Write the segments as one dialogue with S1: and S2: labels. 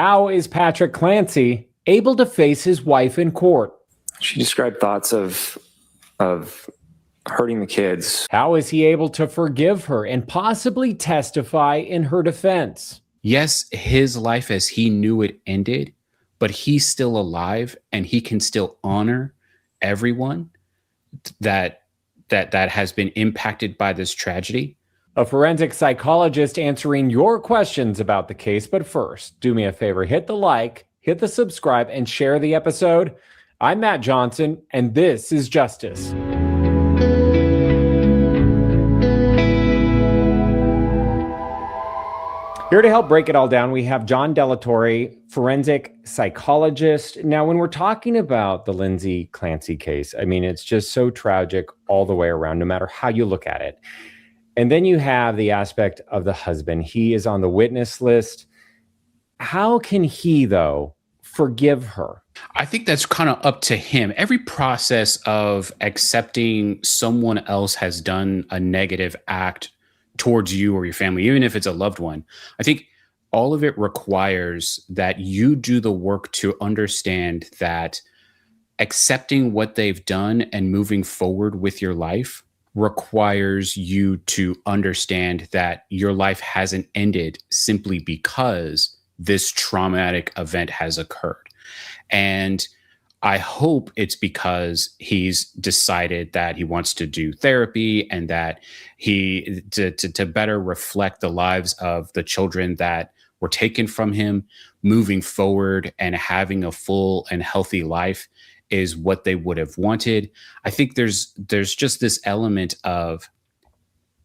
S1: How is Patrick Clancy able to face his wife in court?
S2: She described thoughts of hurting the kids.
S1: How is he able to forgive her and possibly testify in her defense?
S3: Yes, his life as he knew it ended, but he's still alive and he can still honor everyone that has been impacted by this tragedy.
S1: A forensic psychologist answering your questions about the case. But first, do me a favor, hit the like, hit the subscribe, and share the episode. I'm Matt Johnson, and this is Justice. Here to help break it all down, we have John Delatorre, forensic psychologist. Now, when we're talking about the Lindsay Clancy case, I mean, it's just so tragic all the way around, no matter how you look at it. And then you have the aspect of the husband. He is on the witness list. How can he, though, forgive her?
S3: I think that's kind of up to him. Every process of accepting someone else has done a negative act towards you or your family, even if it's a loved one, I think all of it requires that you do the work to understand that accepting what they've done and moving forward with your life requires you to understand that your life hasn't ended simply because this traumatic event has occurred. And I hope it's because he's decided that he wants to do therapy and that he to better reflect the lives of the children that were taken from him, moving forward and having a full and healthy life is what they would have wanted. I think there's just this element of,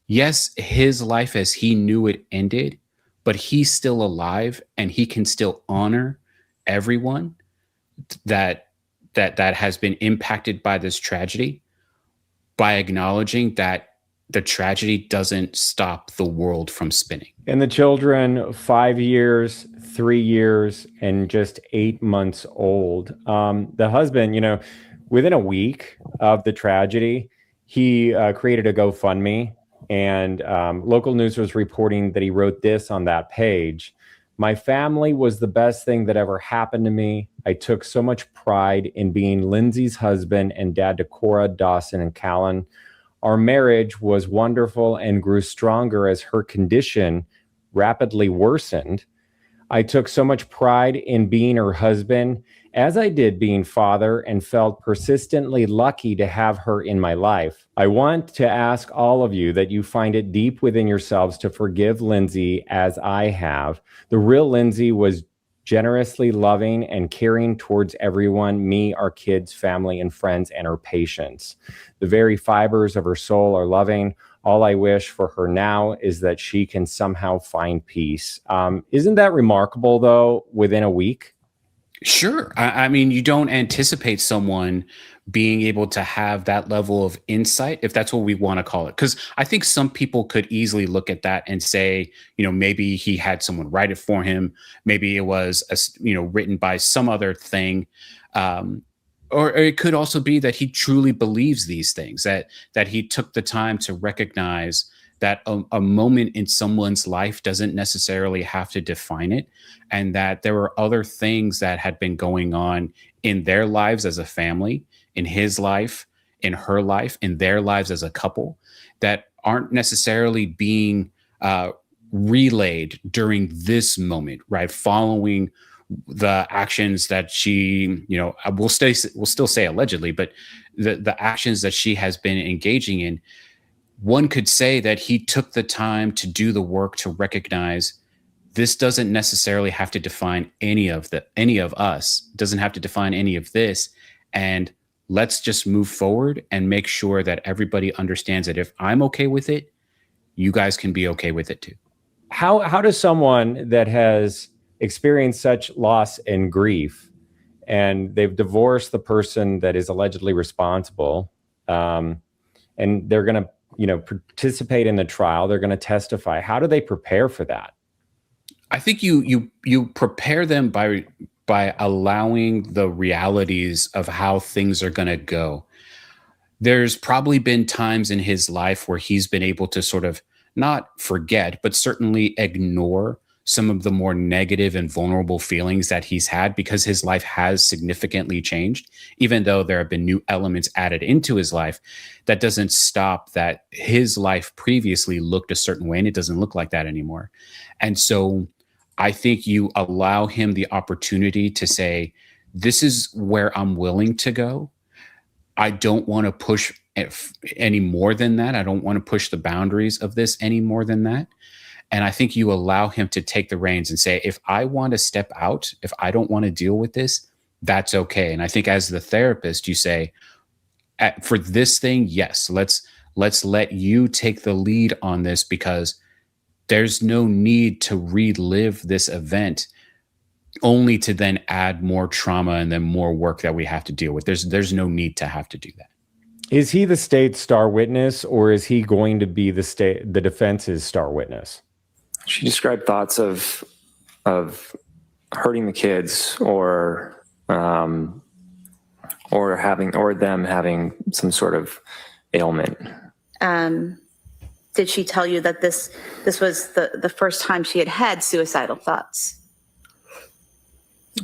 S3: yes, his life as he knew it ended, but he's still alive and he can still honor everyone that has been impacted by this tragedy by acknowledging that the tragedy doesn't stop the world from spinning.
S1: And the children, 5 years, 3 years, and just 8 months old. The husband, within a week of the tragedy, he created a GoFundMe, and local news was reporting that he wrote this on that page. "My family was the best thing that ever happened to me. I took so much pride in being Lindsay's husband and dad to Cora, Dawson, and Callan. Our marriage was wonderful and grew stronger as her condition rapidly worsened. I took so much pride in being her husband, as I did being father, and felt persistently lucky to have her in my life. I want to ask all of you that you find it deep within yourselves to forgive Lindsay as I have. The real Lindsay was generously loving and caring towards everyone, me, our kids, family, and friends, and her patients. The very fibers of her soul are loving. All I wish for her now is that she can somehow find peace." Isn't that remarkable, though, within a week?
S3: Sure. I mean, you don't anticipate someone being able to have that level of insight, if that's what we want to call it. Because I think some people could easily look at that and say, maybe he had someone write it for him. Maybe it was, written by some other thing. Or it could also be that he truly believes these things, that he took the time to recognize that a moment in someone's life doesn't necessarily have to define it, and that there were other things that had been going on in their lives as a family, in his life, in her life, in their lives as a couple, that aren't necessarily being relayed during this moment, right? Following the actions that she, we'll still say allegedly, but the actions that she has been engaging in. One could say that he took the time to do the work to recognize this doesn't necessarily have to define any of us, doesn't have to define any of this. And let's just move forward and make sure that everybody understands that if I'm okay with it, you guys can be okay with it too.
S1: How does someone that has experienced such loss and grief, and they've divorced the person that is allegedly responsible, and they're going to participate in the trial, they're going to testify, how do they prepare for that?
S3: I think you prepare them by allowing the realities of how things are going to go. There's probably been times in his life where he's been able to sort of not forget, but certainly ignore some of the more negative and vulnerable feelings that he's had, because his life has significantly changed. Even though there have been new elements added into his life, that doesn't stop that his life previously looked a certain way and it doesn't look like that anymore. And so I think you allow him the opportunity to say, this is where I'm willing to go. I don't want to push any more than that. I don't want to push the boundaries of this any more than that. And I think you allow him to take the reins and say, if I want to step out, if I don't want to deal with this, that's okay. And I think as the therapist, you say, for this thing, yes, let's let you take the lead on this, because there's no need to relive this event only to then add more trauma and then more work that we have to deal with. There's no need to have to do that.
S1: Is he the state's star witness, or is he going to be the defense's star witness?
S2: She described thoughts of hurting the kids, or them having some sort of ailment.
S4: Did she tell you that this was the first time she had suicidal thoughts?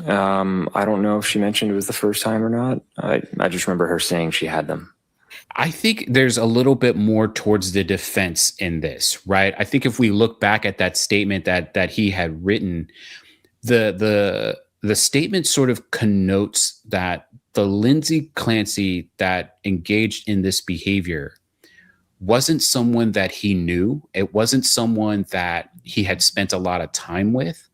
S2: I don't know if she mentioned it was the first time or not. I just remember her saying she had them.
S3: I think there's a little bit more towards the defense in this, right? I think if we look back at that statement that he had written, the statement sort of connotes that the Lindsay Clancy that engaged in this behavior wasn't someone that he knew. It wasn't someone that he had spent a lot of time with.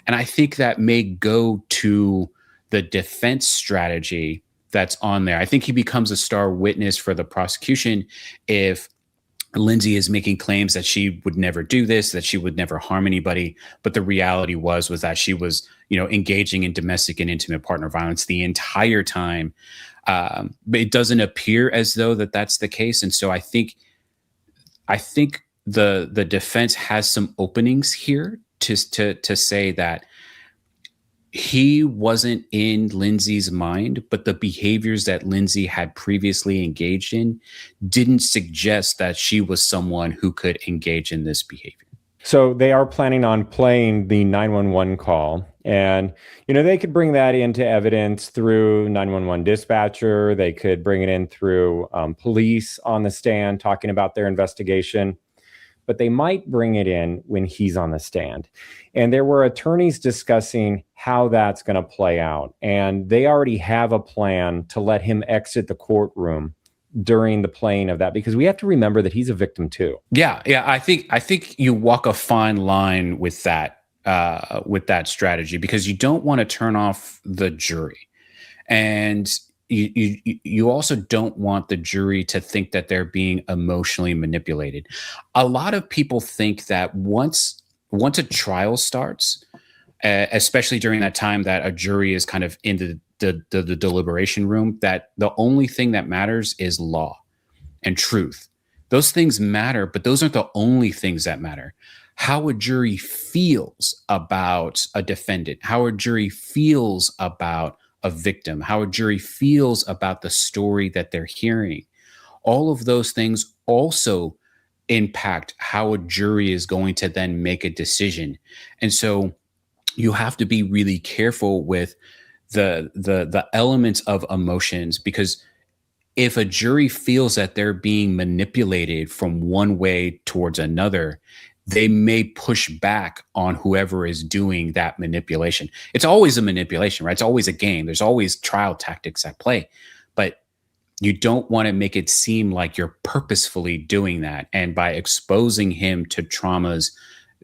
S3: And I think that may go to the defense strategy that's on there. I think he becomes a star witness for the prosecution if Lindsay is making claims that she would never do this, that she would never harm anybody. But the reality was that she was, engaging in domestic and intimate partner violence the entire time. But it doesn't appear as though that's the case. And so I think the defense has some openings here to say that he wasn't in Lindsay's mind, but the behaviors that Lindsay had previously engaged in didn't suggest that she was someone who could engage in this behavior.
S1: So they are planning on playing the 911 call, and they could bring that into evidence through 911 dispatcher. They could bring it in through police on the stand talking about their investigation. But they might bring it in when he's on the stand. And there were attorneys discussing how that's going to play out. And they already have a plan to let him exit the courtroom during the playing of that, because we have to remember that he's a victim too.
S3: Yeah. I think you walk a fine line with that strategy, because you don't want to turn off the jury. And you also don't want the jury to think that they're being emotionally manipulated. A lot of people think that once a trial starts, especially during that time that a jury is kind of in the deliberation room, that the only thing that matters is law and truth. Those things matter, but those aren't the only things that matter. How a jury feels about a defendant, how a jury feels about a victim, how a jury feels about the story that they're hearing. All of those things also impact how a jury is going to then make a decision. And so you have to be really careful with the elements of emotions, because if a jury feels that they're being manipulated from one way towards another, they may push back on whoever is doing that manipulation. It's always a manipulation, right? It's always a game. There's always trial tactics at play, but you don't want to make it seem like you're purposefully doing that. And by exposing him to traumas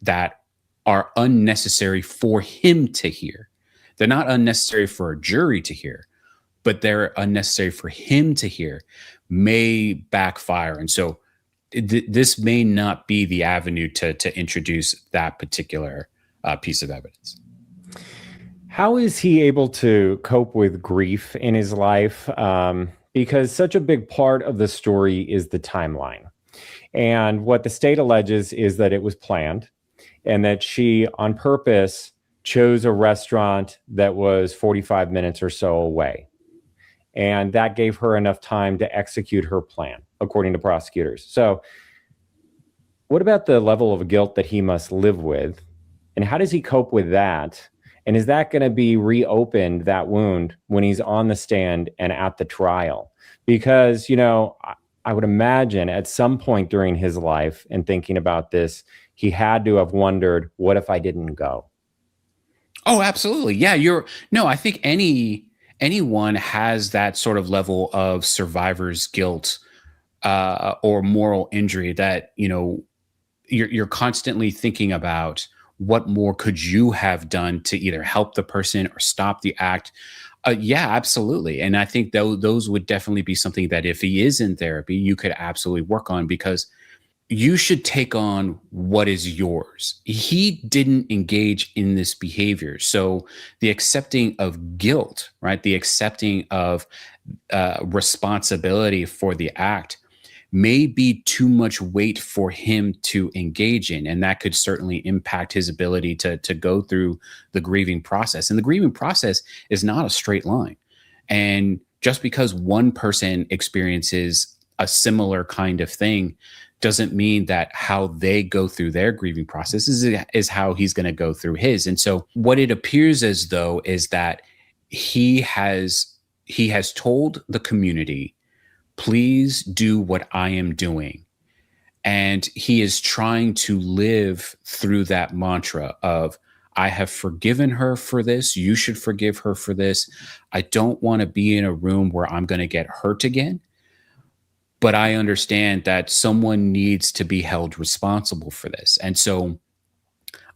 S3: that are unnecessary for him to hear, they're not unnecessary for a jury to hear, but they're unnecessary for him to hear, may backfire. And so this may not be the avenue to introduce that particular piece of evidence.
S1: How is he able to cope with grief in his life? Because such a big part of the story is the timeline. And what the state alleges is that it was planned, and that she on purpose chose a restaurant that was 45 minutes or so away. And that gave her enough time to execute her plan, according to prosecutors. So what about the level of guilt that he must live with And how does he cope with that? And is that going to be reopened, that wound, when he's on the stand and at the trial? Because, I would imagine at some point during his life and thinking about this, he had to have wondered, what if I didn't go?
S3: Oh, absolutely. Yeah, I think anyone has that sort of level of survivor's guilt or moral injury that, you're constantly thinking about what more could you have done to either help the person or stop the act. Yeah, absolutely. And I think those would definitely be something that if he is in therapy, you could absolutely work on, because you should take on what is yours. He didn't engage in this behavior. So the accepting of guilt, right? The accepting of responsibility for the act may be too much weight for him to engage in. And that could certainly impact his ability to go through the grieving process. And the grieving process is not a straight line. And just because one person experiences a similar kind of thing doesn't mean that how they go through their grieving process is how he's going to go through his. And so what it appears as though is that he has told the community, please do what I am doing. And he is trying to live through that mantra of, I have forgiven her for this. You should forgive her for this. I don't want to be in a room where I'm going to get hurt again. But I understand that someone needs to be held responsible for this. And so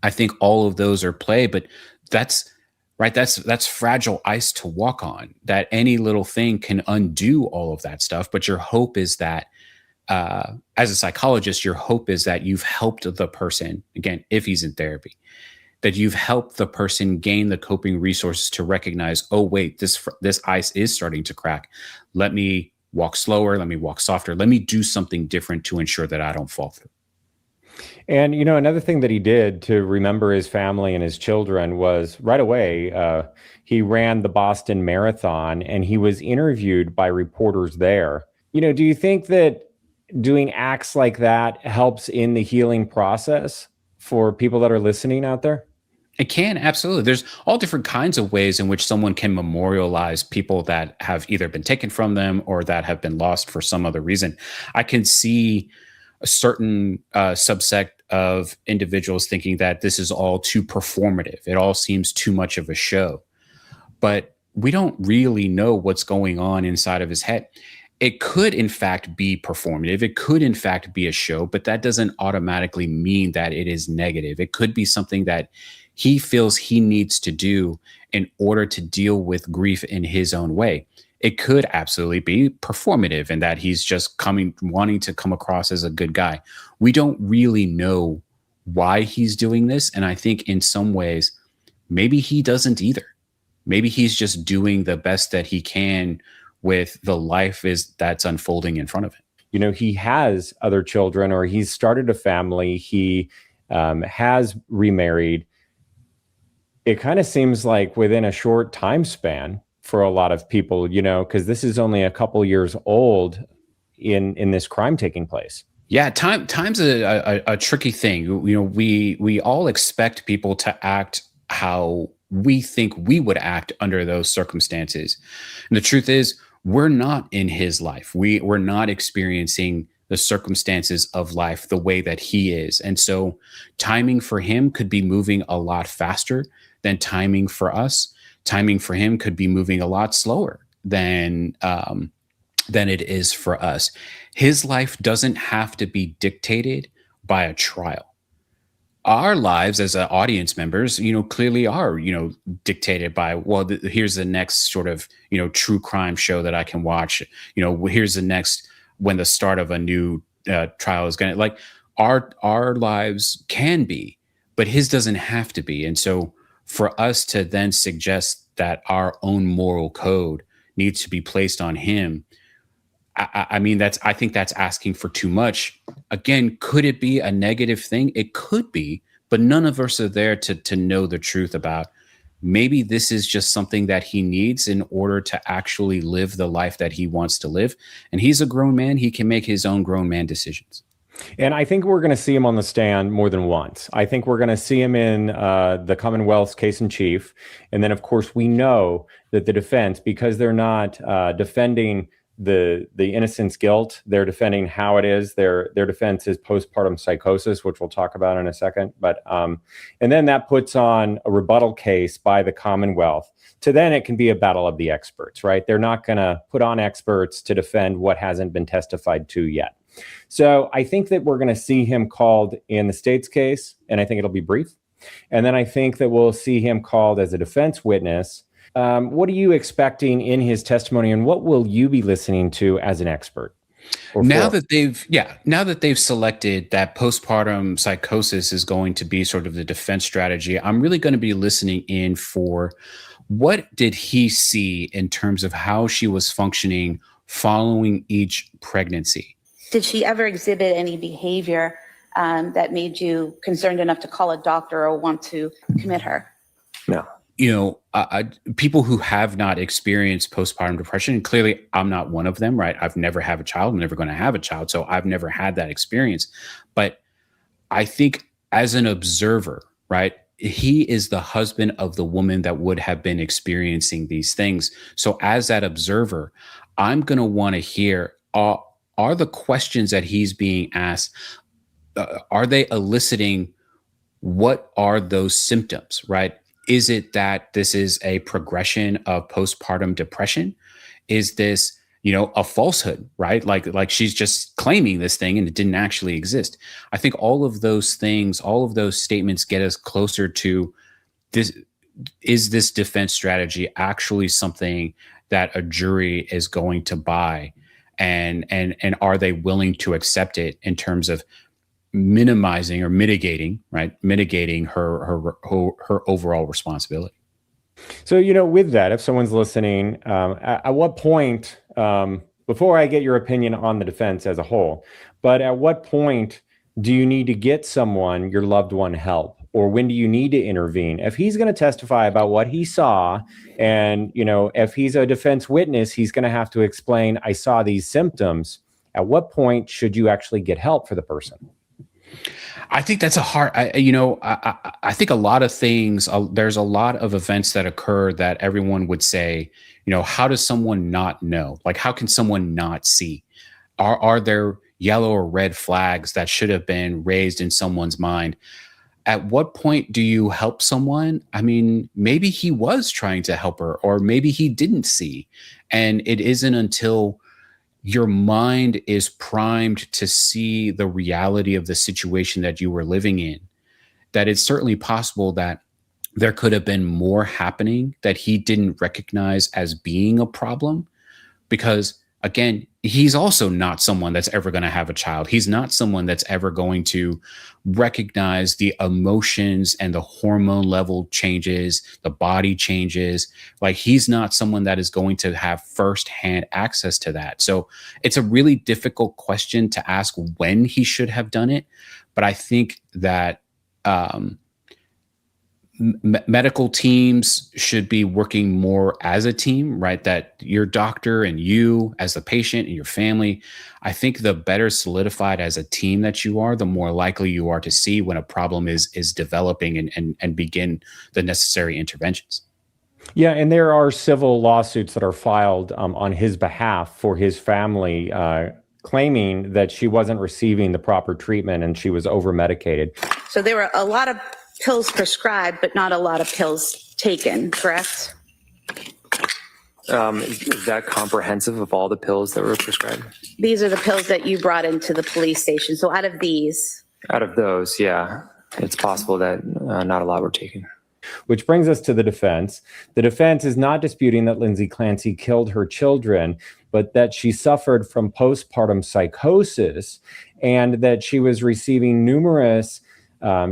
S3: I think all of those are play, but that's right. That's fragile ice to walk on, that any little thing can undo all of that stuff. But your hope is that as a psychologist, your hope is that you've helped the person, again, if he's in therapy, that you've helped the person gain the coping resources to recognize, oh, wait, this ice is starting to crack. Let me walk slower. Let me walk softer. Let me do something different to ensure that I don't fall through.
S1: And, another thing that he did to remember his family and his children was right away, he ran the Boston Marathon and he was interviewed by reporters there. Do you think that doing acts like that helps in the healing process for people that are listening out there?
S3: It can, absolutely. There's all different kinds of ways in which someone can memorialize people that have either been taken from them or that have been lost for some other reason. I can see a certain subsect of individuals thinking that this is all too performative. It all seems too much of a show. But we don't really know what's going on inside of his head. It could, in fact, be performative. It could, in fact, be a show, but that doesn't automatically mean that it is negative. It could be something that he feels he needs to do in order to deal with grief in his own way. It could absolutely be performative in that he's just wanting to come across as a good guy. We don't really know why he's doing this. And I think in some ways, maybe he doesn't either. Maybe he's just doing the best that he can with the life that's unfolding in front of him.
S1: He has other children, or he's started a family. He has remarried. It kind of seems like within a short time span for a lot of people, because this is only a couple years old in this crime taking place.
S3: Yeah, time's a tricky thing. We all expect people to act how we think we would act under those circumstances. And the truth is, we're not in his life. We're not experiencing the circumstances of life the way that he is. And so timing for him could be moving a lot faster than timing for us. Timing for him could be moving a lot slower than it is for us. His life doesn't have to be dictated by a trial. Our lives as audience members, clearly are, dictated by, well, here's the next sort of, true crime show that I can watch. Here's the next, when the start of a new trial is going to, our lives can be, but his doesn't have to be. And so for us to then suggest that our own moral code needs to be placed on him, I think that's asking for too much. Again, could it be a negative thing? It could be, but none of us are there to know the truth about, maybe this is just something that he needs in order to actually live the life that he wants to live. And he's a grown man. He can make his own grown man decisions.
S1: And I think we're going to see him on the stand more than once. I think we're going to see him in the Commonwealth's case in chief. And then, of course, we know that the defense, because they're not defending the innocent's guilt, they're defending how it is. Their defense is postpartum psychosis, which we'll talk about in a second. But and then that puts on a rebuttal case by the Commonwealth. To then it can be a battle of the experts, right? They're not going to put on experts to defend what hasn't been testified to yet. So I think that we're going to see him called in the state's case, and I think it'll be brief. And then I think that we'll see him called as a defense witness. What are you expecting in his testimony, and what will you be listening to as an expert?
S3: Now that they've selected that postpartum psychosis is going to be sort of the defense strategy, I'm really going to be listening in for what did he see in terms of how she was functioning following each pregnancy.
S4: Did she ever exhibit any behavior that made you concerned enough to call a doctor or want to commit her?
S2: No.
S3: You know, people who have not experienced postpartum depression, clearly I'm not one of them, right? I've never had a child. I'm never going to have a child. So I've never had that experience. But I think as an observer, right, he is the husband of the woman that would have been experiencing these things. So as that observer, I'm going to want to hear, are the questions that he's being asked, are they eliciting what are those symptoms, right? Is it that this is a progression of postpartum depression? Is this, you know, a falsehood, right? Like she's just claiming this thing and it didn't actually exist. I think all of those things, all of those statements get us closer to this. Is this defense strategy actually something that a jury is going to buy? And are they willing to accept it in terms of minimizing or mitigating, right? Mitigating her overall responsibility.
S1: So, you know, with that, if someone's listening, at what point, before I get your opinion on the defense as a whole, but at what point do you need to get someone, your loved one, help? Or when do you need to intervene? If he's going to testify about what he saw, and, you know, if he's a defense witness, he's going to have to explain, I saw these symptoms. At what point should you actually get help for the person?
S3: I think that's a hard, I think a lot of things, there's a lot of events that occur that everyone would say, you know, how does someone not know? Like, how can someone not see? Are there yellow or red flags that should have been raised in someone's mind? At what point do you help someone? I mean, maybe he was trying to help her, or maybe he didn't see. And it isn't until your mind is primed to see the reality of the situation that you were living in, that it's certainly possible that there could have been more happening that he didn't recognize as being a problem. Because again, he's also not someone that's ever going to have a child. He's not someone that's ever going to recognize the emotions and the hormone level changes, the body changes. Like, he's not someone that is going to have firsthand access to that. So it's a really difficult question to ask when he should have done it. But I think that medical teams should be working more as a team, right? That your doctor and you as the patient and your family, I think the better solidified as a team that you are, the more likely you are to see when a problem is developing and begin the necessary interventions.
S1: Yeah, and there are civil lawsuits that are filed on his behalf for his family, claiming that she wasn't receiving the proper treatment and she was over-medicated.
S4: So there were a lot of pills prescribed, but not a lot of pills taken, correct?
S2: Is that comprehensive of all the pills that were prescribed?
S4: These are the pills that you brought into the police station. So out of those,
S2: yeah, it's possible that not a lot were taken.
S1: Which brings us to the defense. The defense is not disputing that Lindsay Clancy killed her children, but that she suffered from postpartum psychosis and that she was receiving numerous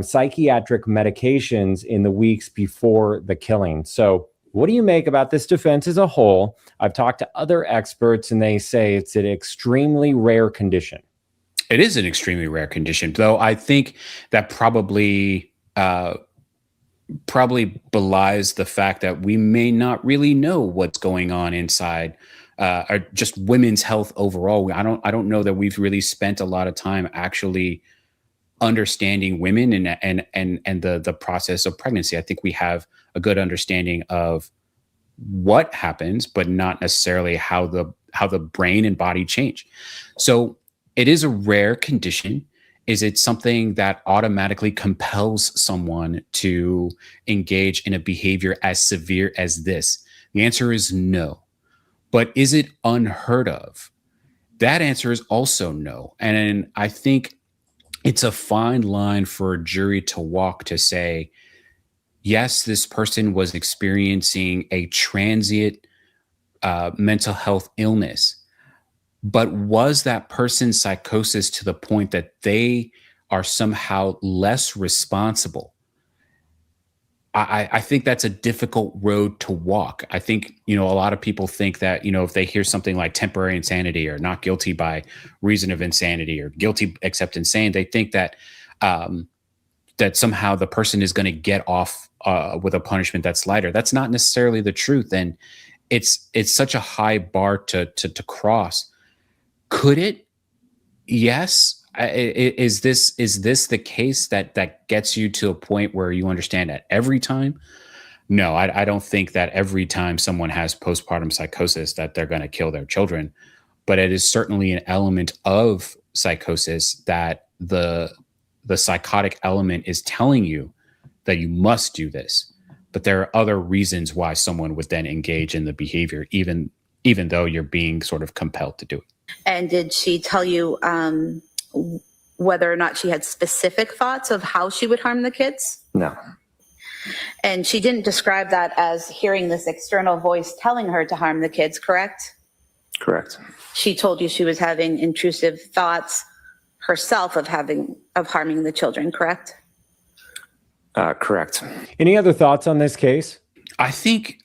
S1: psychiatric medications in the weeks before the killing. So what do you make about this defense as a whole? I've talked to other experts and they say it's an extremely rare condition.
S3: It is an extremely rare condition, though I think that probably belies the fact that we may not really know what's going on inside or just women's health overall. I don't know that we've really spent a lot of time actually understanding women and the process of pregnancy. I think we have a good understanding of what happens, but not necessarily how the brain and body change. So it is a rare condition. Is it something that automatically compels someone to engage in a behavior as severe as this? The answer is no. But is it unheard of? That answer is also no. And I think it's a fine line for a jury to walk to say, yes, this person was experiencing a transient mental health illness. But was that person's psychosis to the point that they are somehow less responsible? I think that's a difficult road to walk. I think, a lot of people think that, if they hear something like temporary insanity or not guilty by reason of insanity or guilty except insane, they think that that somehow the person is going to get off with a punishment that's lighter. That's not necessarily the truth. And it's such a high bar to cross. Could it? Yes. Is this the case that gets you to a point where you understand that every time? No, I don't think that every time someone has postpartum psychosis that they're going to kill their children, but it is certainly an element of psychosis that the psychotic element is telling you that you must do this. But there are other reasons why someone would then engage in the behavior, even though you're being sort of compelled to do it.
S4: And did she tell you whether or not she had specific thoughts of how she would harm the kids?
S2: No.
S4: And she didn't describe that as hearing this external voice telling her to harm the kids, correct?
S2: Correct.
S4: She told you she was having intrusive thoughts herself of harming the children, correct?
S2: Correct.
S1: Any other thoughts on this case?
S3: I think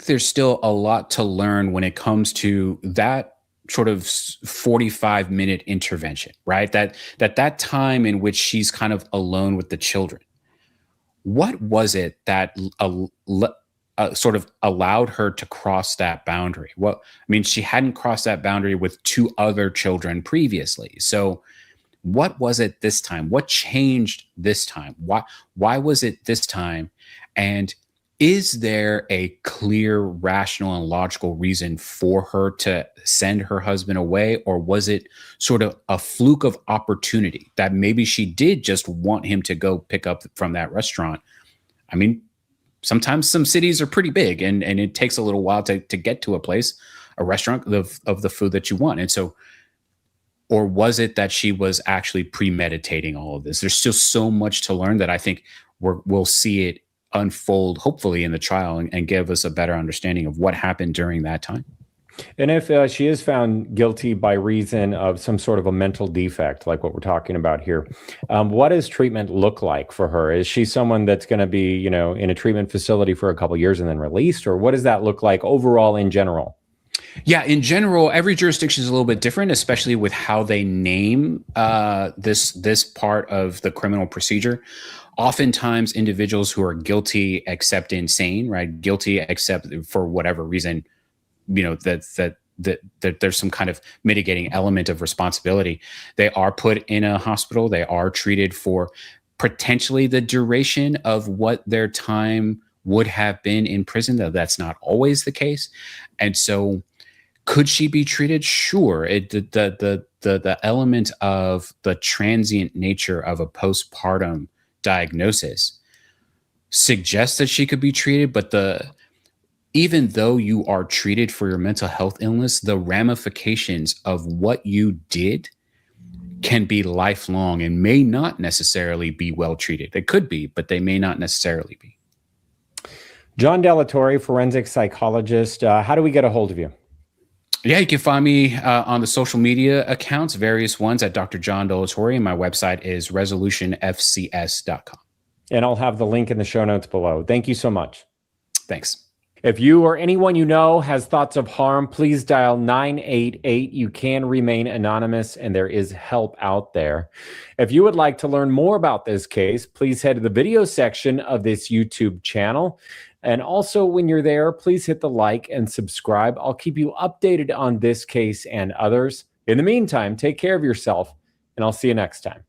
S3: there's still a lot to learn when it comes to that sort of 45-minute intervention, right? That time in which she's kind of alone with the children. What was it that sort of allowed her to cross that boundary? She hadn't crossed that boundary with two other children previously. So what was it this time? What changed this time? Why was it this time? And is there a clear, rational, and logical reason for her to send her husband away? Or was it sort of a fluke of opportunity that maybe she did just want him to go pick up from that restaurant? Sometimes some cities are pretty big and it takes a little while to get to a restaurant of the food that you want. And so, or was it that she was actually premeditating all of this? There's still so much to learn that I think we'll see it unfold, hopefully, in the trial and give us a better understanding of what happened during that time.
S1: And if she is found guilty by reason of some sort of a mental defect, like what we're talking about here, what does treatment look like for her? Is she someone that's going to be, in a treatment facility for a couple of years and then released? Or what does that look like overall in general?
S3: Yeah, in general, every jurisdiction is a little bit different, especially with how they name this part of the criminal procedure. Oftentimes, individuals who are guilty except insane, right? Guilty except for whatever reason, that there's some kind of mitigating element of responsibility. They are put in a hospital. They are treated for potentially the duration of what their time would have been in prison, though that's not always the case. And so could she be treated? Sure. The element of the transient nature of a postpartum diagnosis suggests that she could be treated, but even though you are treated for your mental health illness, the ramifications of what you did can be lifelong and may not necessarily be well treated. They could be, but they may not necessarily be.
S1: John Delatorre, forensic psychologist. How do we get a hold of you?
S3: Yeah, you can find me on the social media accounts, various ones at Dr. John Delatorre. And my website is resolutionfcs.com.
S1: And I'll have the link in the show notes below. Thank you so much.
S3: Thanks.
S1: If you or anyone you know has thoughts of harm, please dial 988. You can remain anonymous and there is help out there. If you would like to learn more about this case, please head to the video section of this YouTube channel. And also when you're there, please hit the like and subscribe. I'll keep you updated on this case and others. In the meantime, take care of yourself and I'll see you next time.